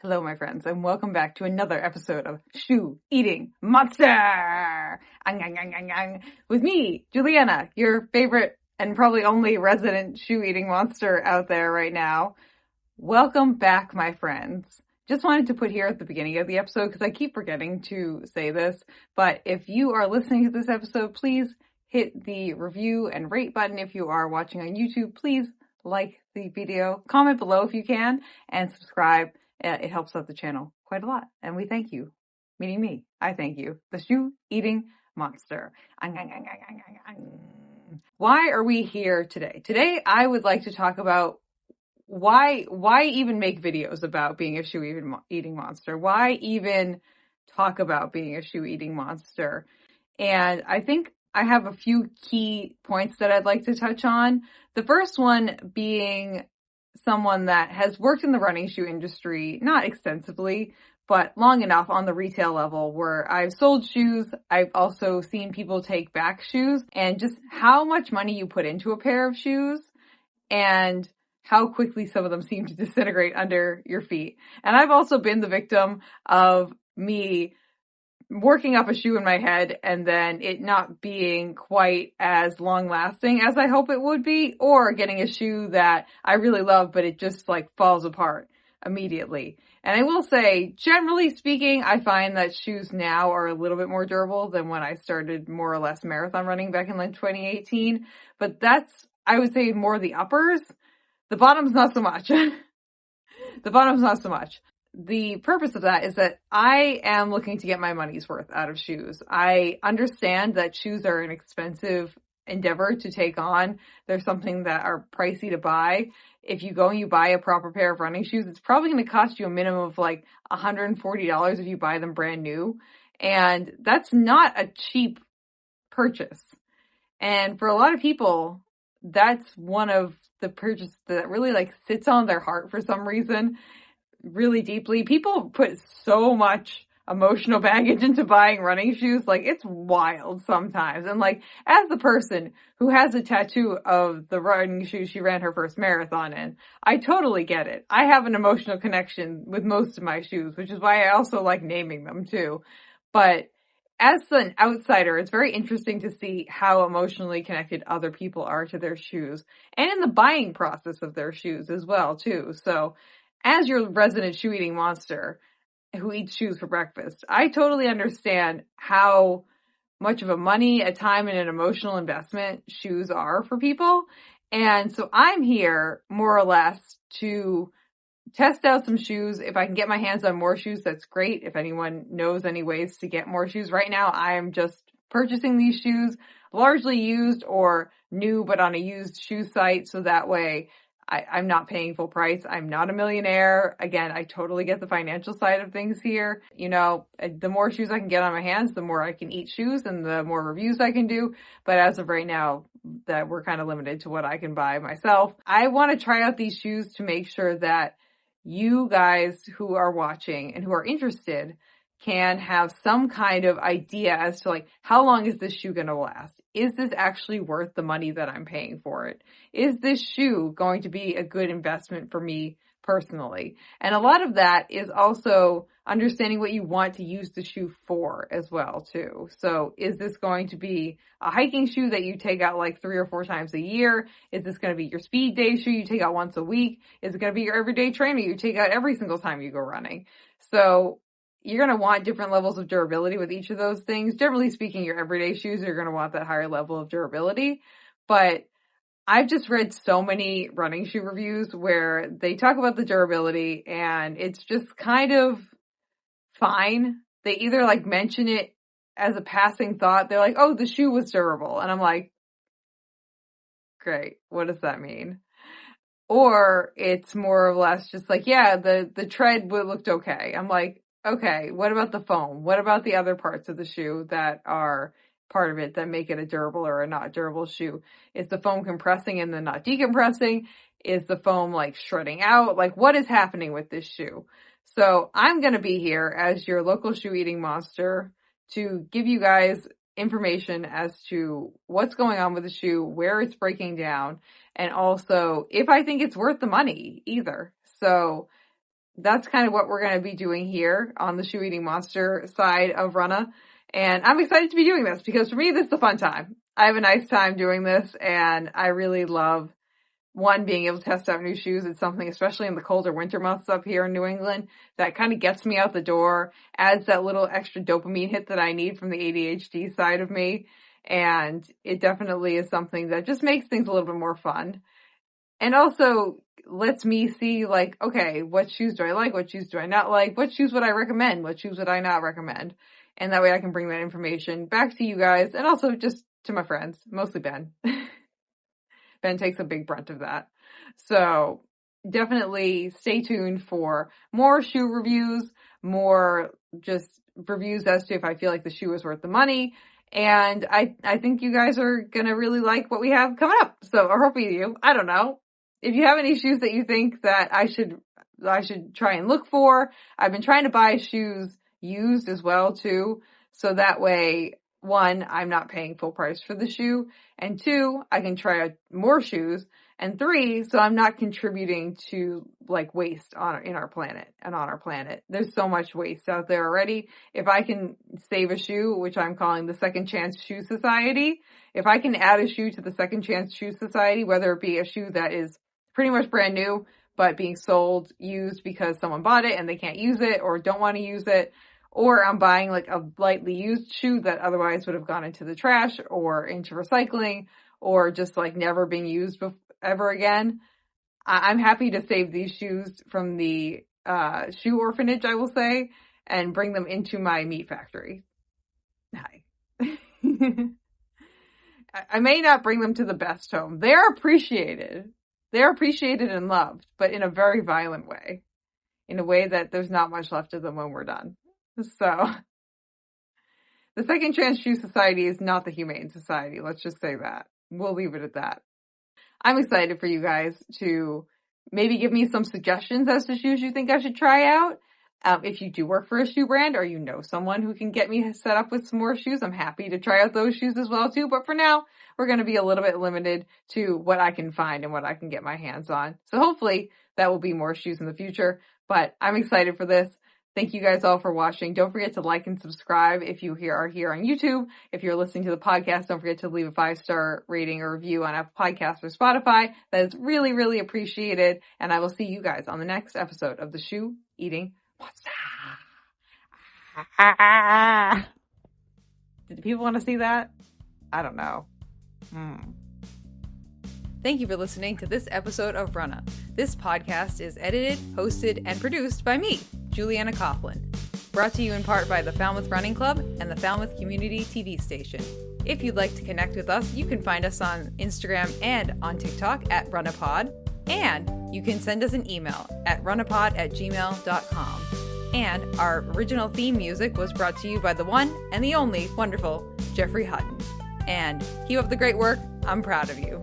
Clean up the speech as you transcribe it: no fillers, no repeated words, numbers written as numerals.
Hello, my friends, and welcome back to another episode of Shoe Eating Monster! With me, Juliana, your favorite and probably only resident shoe eating monster out there right now. Welcome back, my friends. Just wanted to put here at the beginning of the episode, because I keep forgetting to say this, but if you are listening to this episode, please hit the review and rate button. If you are watching on YouTube, please like the video, comment below if you can, and subscribe. It helps out the channel quite a lot, and we thank you. Meaning me. I thank you. The shoe eating monster. Why are we here today? Today, I would like to talk about why even make videos about being a shoe eating monster? Why even talk about being a shoe eating monster? And I think I have a few key points that I'd like to touch on. The first one being someone that has worked in the running shoe industry, not extensively, but long enough on the retail level where I've sold shoes. I've also seen people take back shoes, and just how much money you put into a pair of shoes and how quickly some of them seem to disintegrate under your feet. And I've also been the victim of me working up a shoe in my head and then it not being quite as long lasting as I hope it would be, or getting a shoe that I really love, but it just like falls apart immediately. And I will say, generally speaking, I find that shoes now are a little bit more durable than when I started more or less marathon running back in like 2018. But that's, I would say, more the uppers. The bottoms, not so much. The bottoms, not so much. The purpose of that is that I am looking to get my money's worth out of shoes. I understand that shoes are an expensive endeavor to take on. They're something that are pricey to buy. If you go and you buy a proper pair of running shoes, it's probably going to cost you a minimum of like $140 if you buy them brand new. And that's not a cheap purchase. And for a lot of people, that's one of the purchases that really like sits on their heart for some reason, really deeply. People put so much emotional baggage into buying running shoes. Like, it's wild sometimes. And like, as the person who has a tattoo of the running shoes she ran her first marathon in, I totally get it. I have an emotional connection with most of my shoes, which is why I also like naming them too. But as an outsider, it's very interesting to see how emotionally connected other people are to their shoes and in the buying process of their shoes as well too. So as your resident shoe eating monster who eats shoes for breakfast, I totally understand how much of a money, a time, and an emotional investment shoes are for people. And so I'm here more or less to test out some shoes. If I can get my hands on more shoes, that's great. If anyone knows any ways to get more shoes, right now I'm just purchasing these shoes largely used or new, but on a used shoe site. So that way I'm not paying full price. I'm not a millionaire. Again, I totally get the financial side of things here. You know, the more shoes I can get on my hands, the more I can eat shoes and the more reviews I can do. But as of right now, that we're kind of limited to what I can buy myself. I want to try out these shoes to make sure that you guys who are watching and who are interested can have some kind of idea as to like, how long is this shoe going to last? Is this actually worth the money that I'm paying for it? Is this shoe going to be a good investment for me personally? And a lot of that is also understanding what you want to use the shoe for as well too. So is this going to be a hiking shoe that you take out like 3 or 4 times a year? Is this going to be your speed day shoe you take out once a week? Is it going to be your everyday trainer you take out every single time you go running? So you're going to want different levels of durability with each of those things. Generally speaking, your everyday shoes are going to want that higher level of durability. But I've just read so many running shoe reviews where they talk about the durability and it's just kind of fine. They either like mention it as a passing thought. They're like, oh, the shoe was durable. And I'm like, great. What does that mean? Or it's more or less just like, yeah, the tread looked okay. I'm like, okay, what about the foam? What about the other parts of the shoe that are part of it that make it a durable or a not durable shoe? Is the foam compressing and then not decompressing? Is the foam like shredding out? Like, what is happening with this shoe? So I'm going to be here as your local shoe eating monster to give you guys information as to what's going on with the shoe, where it's breaking down, and also if I think it's worth the money either. So that's kind of what we're going to be doing here on the Shoe Eating Monster side of Runnah. And I'm excited to be doing this because for me, this is a fun time. I have a nice time doing this, and I really love, one, being able to test out new shoes. It's something, especially in the colder winter months up here in New England, that kind of gets me out the door, adds that little extra dopamine hit that I need from the ADHD side of me. And it definitely is something that just makes things a little bit more fun. And also lets me see, like, okay, what shoes do I like? What shoes do I not like? What shoes would I recommend? What shoes would I not recommend? And that way I can bring that information back to you guys, and also just to my friends, mostly Ben. Ben takes a big brunt of that. So definitely stay tuned for more shoe reviews, more just reviews as to if I feel like the shoe is worth the money. And I think you guys are going to really like what we have coming up. So, or hopefully you, I don't know. If you have any shoes that you think that I should try and look for, I've been trying to buy shoes used as well too. So that way, one, I'm not paying full price for the shoe, and two, I can try out more shoes, and three, so I'm not contributing to like waste in our planet and on our planet. There's so much waste out there already. If I can save a shoe, which I'm calling the Second Chance Shoe Society, if I can add a shoe to the Second Chance Shoe Society, whether it be a shoe that is pretty much brand new, but being sold used because someone bought it and they can't use it or don't want to use it, or I'm buying like a lightly used shoe that otherwise would have gone into the trash or into recycling or just like never being used ever again. I'm happy to save these shoes from the shoe orphanage, I will say, and bring them into my meat factory. Hi. I may not bring them to the best home. They're appreciated. They're appreciated and loved, but in a very violent way. In a way that there's not much left of them when we're done. So, the Second Chance Shoe Society is not the Humane Society. Let's just say that. We'll leave it at that. I'm excited for you guys to maybe give me some suggestions as to shoes you think I should try out. If you do work for a shoe brand or you know someone who can get me set up with some more shoes, I'm happy to try out those shoes as well too. But for now, we're going to be a little bit limited to what I can find and what I can get my hands on. So hopefully that will be more shoes in the future. But I'm excited for this. Thank you guys all for watching. Don't forget to like and subscribe if you are here on YouTube. If you're listening to the podcast, don't forget to leave a 5-star rating or review on Apple Podcasts or Spotify. That is really, really appreciated. And I will see you guys on the next episode of the Shoe Eating Monster. Did people want to see that? I don't know. Thank you for listening to this episode of Runnah. This podcast is edited, hosted, and produced by me, Juliana Coughlin. Brought to you in part by the Falmouth Running Club and the Falmouth Community TV station. If you'd like to connect with us, you can find us on Instagram and on TikTok at RunnahPod. And you can send us an email at runnahpod@gmail.com. And our original theme music was brought to you by the one and the only wonderful Jeffrey Hutton. And keep up the great work. I'm proud of you.